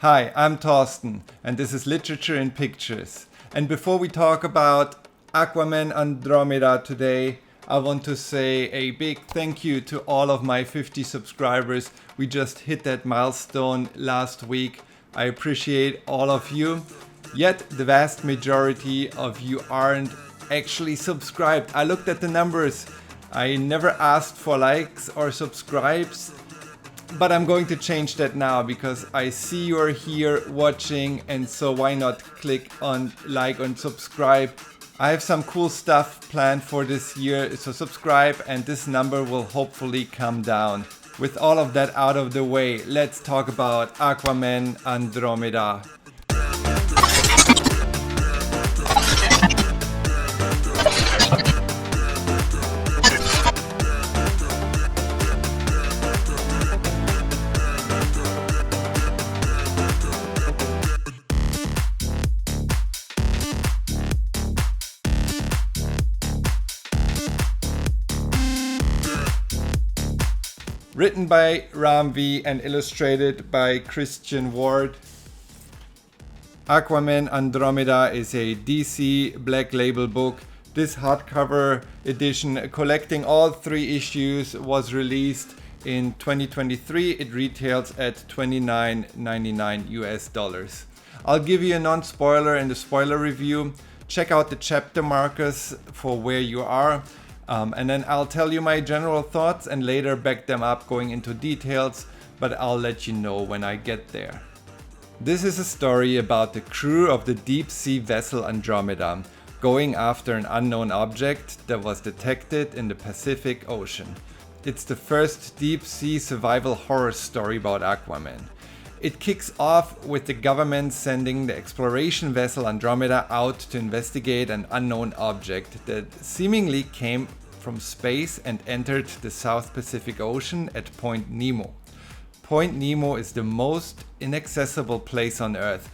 Hi, I'm Thorsten, and this is Literature in Pictures. And before we talk about Aquaman Andromeda today, I want to say a big thank you to all of my 50 subscribers. We just hit that milestone last week. I appreciate all of you. Yet the vast majority of you aren't actually subscribed. I looked at the numbers. I never asked for likes or subscribes. But I'm going to change that now because I see you're here watching, and so why not click on like and subscribe. I have some cool stuff planned for this year, so subscribe and this number will hopefully come down. With all of that out of the way, let's talk about Aquaman Andromeda. Written by Ram V and illustrated by Christian Ward. Aquaman Andromeda is a DC Black Label book. This hardcover edition, collecting all 3 issues, was released in 2023. It retails at $29.99 US. I'll give you a non-spoiler and a spoiler review. Check out the chapter markers for where you are. And then I'll tell you my general thoughts and later back them up going into details, but I'll let you know when I get there. This is a story about the crew of the deep sea vessel Andromeda going after an unknown object that was detected in the Pacific Ocean. It's the first deep sea survival horror story about Aquaman. It kicks off with the government sending the exploration vessel Andromeda out to investigate an unknown object that seemingly came from space and entered the South Pacific Ocean at Point Nemo. Point Nemo is the most inaccessible place on Earth.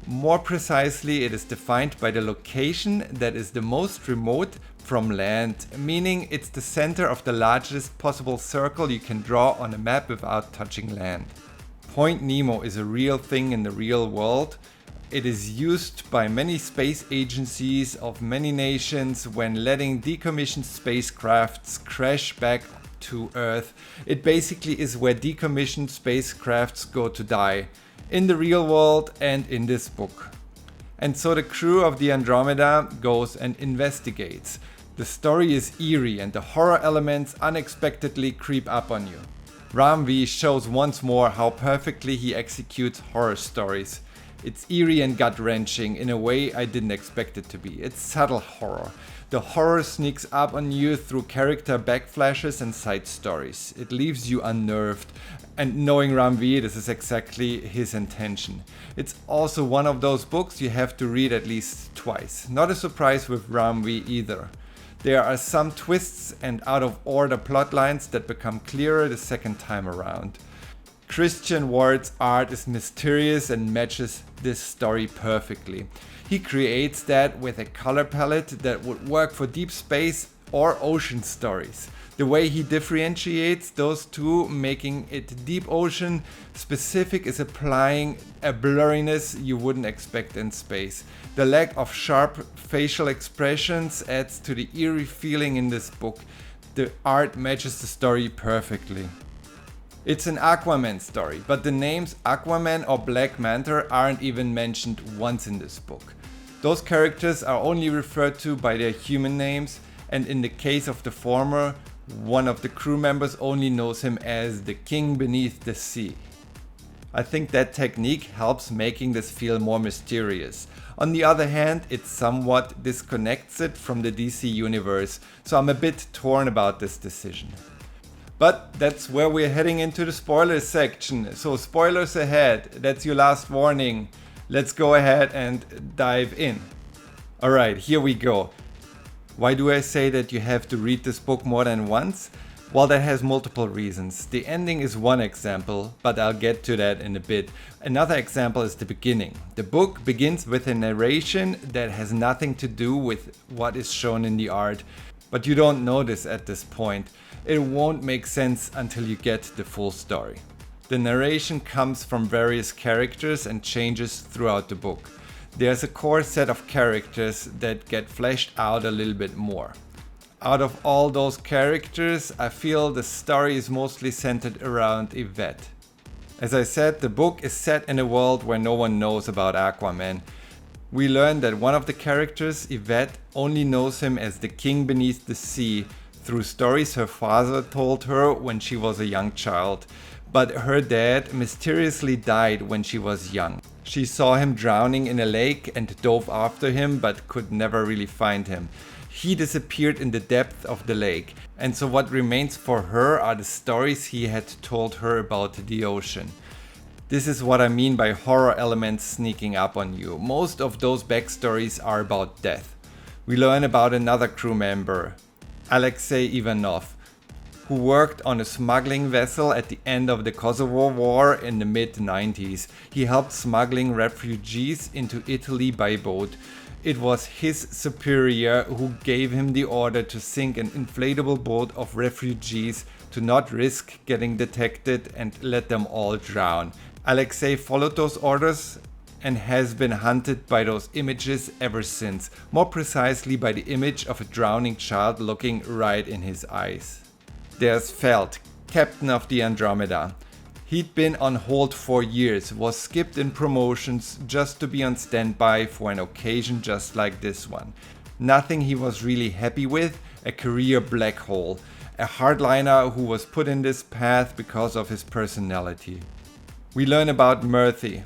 More precisely, it is defined by the location that is the most remote from land, meaning it's the center of the largest possible circle you can draw on a map without touching land. Point Nemo is a real thing in the real world. It is used by many space agencies of many nations when letting decommissioned spacecrafts crash back to Earth. It basically is where decommissioned spacecrafts go to die, in the real world and in this book. And so the crew of the Andromeda goes and investigates. The story is eerie and the horror elements unexpectedly creep up on you. Ram V shows once more how perfectly he executes horror stories. It's eerie and gut-wrenching in a way I didn't expect it to be. It's subtle horror. The horror sneaks up on you through character backflashes and side stories. It leaves you unnerved. And knowing Ram V, this is exactly his intention. It's also one of those books you have to read at least twice. Not a surprise with Ram V either. There are some twists and out of order plot lines that become clearer the second time around. Christian Ward's art is mysterious and matches this story perfectly. He creates that with a color palette that would work for deep space or ocean stories. The way he differentiates those two, making it deep ocean specific, is applying a blurriness you wouldn't expect in space. The lack of sharp facial expressions adds to the eerie feeling in this book. The art matches the story perfectly. It's an Aquaman story, but the names Aquaman or Black Manta aren't even mentioned once in this book. Those characters are only referred to by their human names, and in the case of the former, one of the crew members only knows him as the King Beneath the Sea. I think that technique helps making this feel more mysterious. On the other hand, it somewhat disconnects it from the DC universe, so I'm a bit torn about this decision. But that's where we're heading into the spoilers section. So spoilers ahead, that's your last warning. Let's go ahead and dive in. Alright, here we go. Why do I say that you have to read this book more than once? Well, that has multiple reasons. The ending is one example, but I'll get to that in a bit. Another example is the beginning. The book begins with a narration that has nothing to do with what is shown in the art, but you don't know this at this point. It won't make sense until you get the full story. The narration comes from various characters and changes throughout the book. There's a core set of characters that get fleshed out a little bit more. Out of all those characters, I feel the story is mostly centered around Yvette. As I said, the book is set in a world where no one knows about Aquaman. We learn that one of the characters, Yvette, only knows him as the king beneath the sea through stories her father told her when she was a young child. But her dad mysteriously died when she was young. She saw him drowning in a lake and dove after him, but could never really find him. He disappeared in the depth of the lake, and so what remains for her are the stories he had told her about the ocean. This is what I mean by horror elements sneaking up on you. Most of those backstories are about death. We learn about another crew member, Alexei Ivanov, who worked on a smuggling vessel at the end of the Kosovo War in the mid-90s. He helped smuggling refugees into Italy by boat. It was his superior who gave him the order to sink an inflatable boat of refugees to not risk getting detected and let them all drown. Alexei followed those orders and has been hunted by those images ever since, more precisely by the image of a drowning child looking right in his eyes. There's Feld, captain of the Andromeda. He'd been on hold for years, was skipped in promotions just to be on standby for an occasion just like this one. Nothing he was really happy with, a career black hole, a hardliner who was put in this path because of his personality. We learn about Murthy,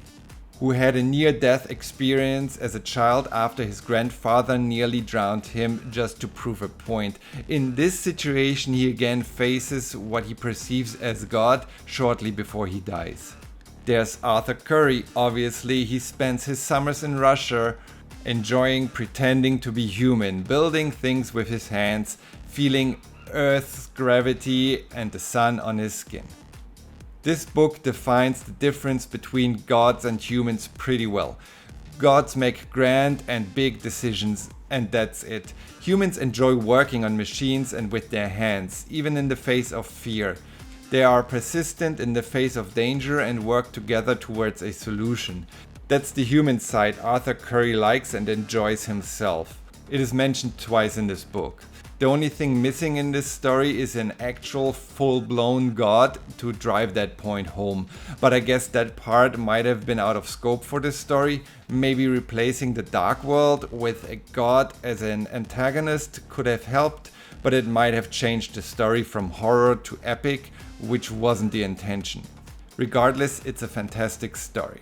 who had a near-death experience as a child after his grandfather nearly drowned him just to prove a point. In this situation, he again faces what he perceives as God shortly before he dies. There's Arthur Curry. Obviously, he spends his summers in Russia enjoying pretending to be human, building things with his hands, feeling Earth's gravity and the sun on his skin. This book defines the difference between gods and humans pretty well. Gods make grand and big decisions, and that's it. Humans enjoy working on machines and with their hands, even in the face of fear. They are persistent in the face of danger and work together towards a solution. That's the human side Arthur Curry likes and enjoys himself. It is mentioned twice in this book. The only thing missing in this story is an actual full-blown god to drive that point home. But I guess that part might have been out of scope for this story. Maybe replacing the Dark World with a god as an antagonist could have helped, but it might have changed the story from horror to epic, which wasn't the intention. Regardless, it's a fantastic story.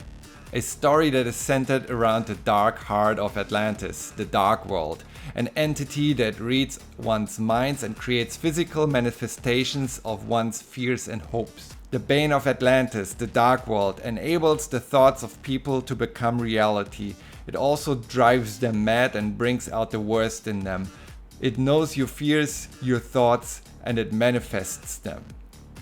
A story that is centered around the dark heart of Atlantis, the Dark World, an entity that reads one's minds and creates physical manifestations of one's fears and hopes. The bane of Atlantis, the Dark World, enables the thoughts of people to become reality. It also drives them mad and brings out the worst in them. It knows your fears, your thoughts, and it manifests them.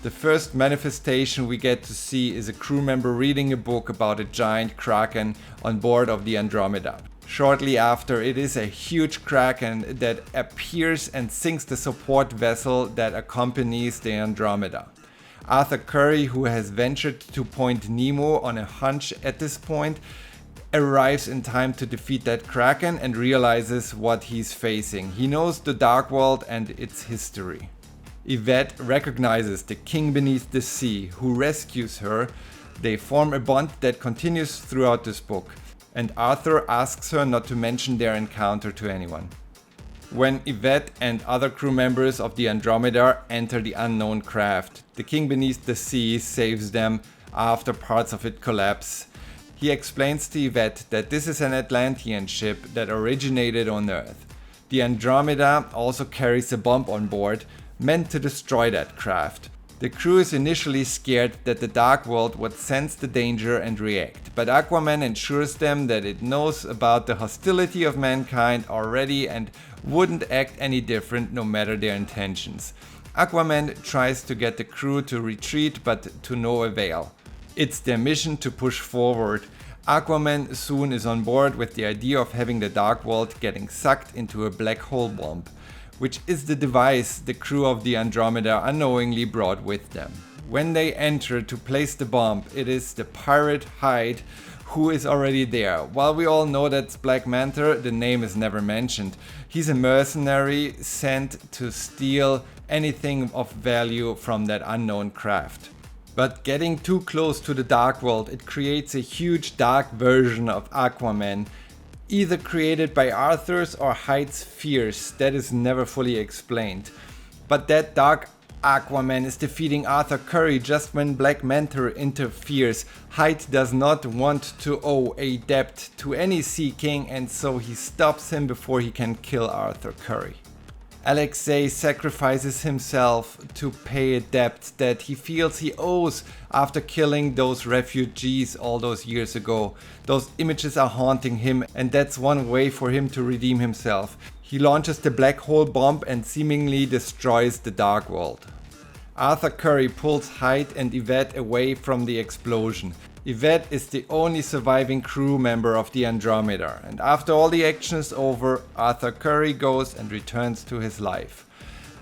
The first manifestation we get to see is a crew member reading a book about a giant kraken on board of the Andromeda. Shortly after, it is a huge kraken that appears and sinks the support vessel that accompanies the Andromeda. Arthur Curry, who has ventured to Point Nemo on a hunch at this point, arrives in time to defeat that kraken and realizes what he's facing. He knows the Dark World and its history. Yvette recognizes the king beneath the sea, who rescues her. They form a bond that continues throughout this book, and Arthur asks her not to mention their encounter to anyone. When Yvette and other crew members of the Andromeda enter the unknown craft, the king beneath the sea saves them after parts of it collapse. He explains to Yvette that this is an Atlantean ship that originated on Earth. The Andromeda also carries a bomb on board, meant to destroy that craft. The crew is initially scared that the Dark World would sense the danger and react, but Aquaman ensures them that it knows about the hostility of mankind already and wouldn't act any different no matter their intentions. Aquaman tries to get the crew to retreat, but to no avail. It's their mission to push forward. Aquaman soon is on board with the idea of having the Dark World getting sucked into a black hole bomb, which is the device the crew of the Andromeda unknowingly brought with them. When they enter to place the bomb, it is the pirate Hyde who is already there. While we all know that's Black Manta, the name is never mentioned. He's a mercenary sent to steal anything of value from that unknown craft. But getting too close to the dark world, it creates a huge dark version of Aquaman, either created by Arthur's or Hyde's fears. That is never fully explained. But that dark Aquaman is defeating Arthur Curry just when Black Manta interferes. Hyde does not want to owe a debt to any Sea King, and so he stops him before he can kill Arthur Curry. Alexei sacrifices himself to pay a debt that he feels he owes after killing those refugees all those years ago. Those images are haunting him, and that's one way for him to redeem himself. He launches the black hole bomb and seemingly destroys the dark world. Arthur Curry pulls Hyde and Yvette away from the explosion. Yvette is the only surviving crew member of the Andromeda, and after all the action is over, Arthur Curry goes and returns to his life.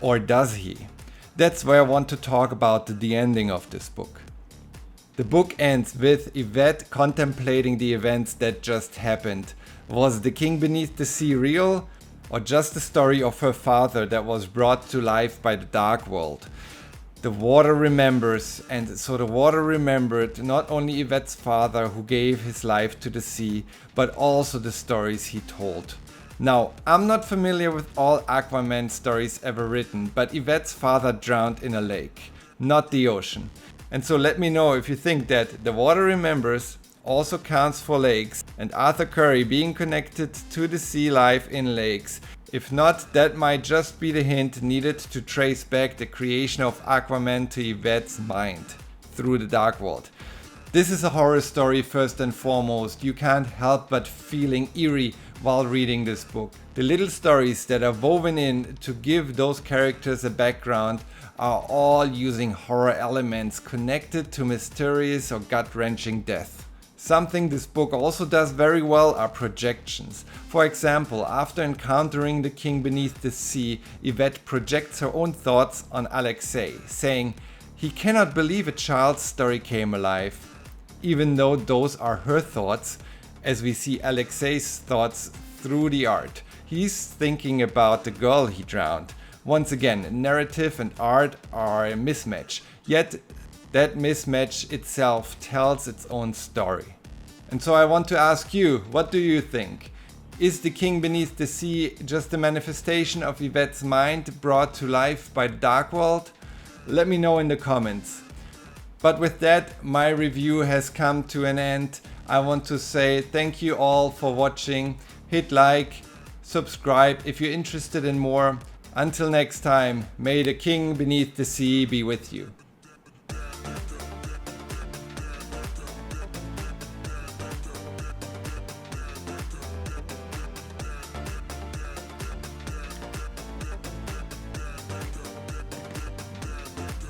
Or does he? That's where I want to talk about the ending of this book. The book ends with Yvette contemplating the events that just happened. Was the king beneath the sea real? Or just the story of her father that was brought to life by the dark world? The water remembers, and so the water remembered not only Yvette's father who gave his life to the sea, but also the stories he told. Now, I'm not familiar with all Aquaman stories ever written, but Yvette's father drowned in a lake, not the ocean. And so let me know if you think that the water remembers also counts for lakes, and Arthur Curry being connected to the sea life in lakes. If not, that might just be the hint needed to trace back the creation of Aquaman to Yvette's mind through the dark world. This is a horror story first and foremost. You can't help but feeling eerie while reading this book. The little stories that are woven in to give those characters a background are all using horror elements connected to mysterious or gut-wrenching death. Something this book also does very well are projections. For example, after encountering the king beneath the sea, Yvette projects her own thoughts on Alexei, saying he cannot believe a child's story came alive, even though those are her thoughts, as we see Alexei's thoughts through the art. He's thinking about the girl he drowned. Once again, narrative and art are a mismatch, yet that mismatch itself tells its own story. And so I want to ask you, what do you think? Is the king beneath the sea just a manifestation of Yvette's mind brought to life by the dark world? Let me know in the comments. But with that, my review has come to an end. I want to say thank you all for watching. Hit like, subscribe if you're interested in more. Until next time, may the king beneath the sea be with you.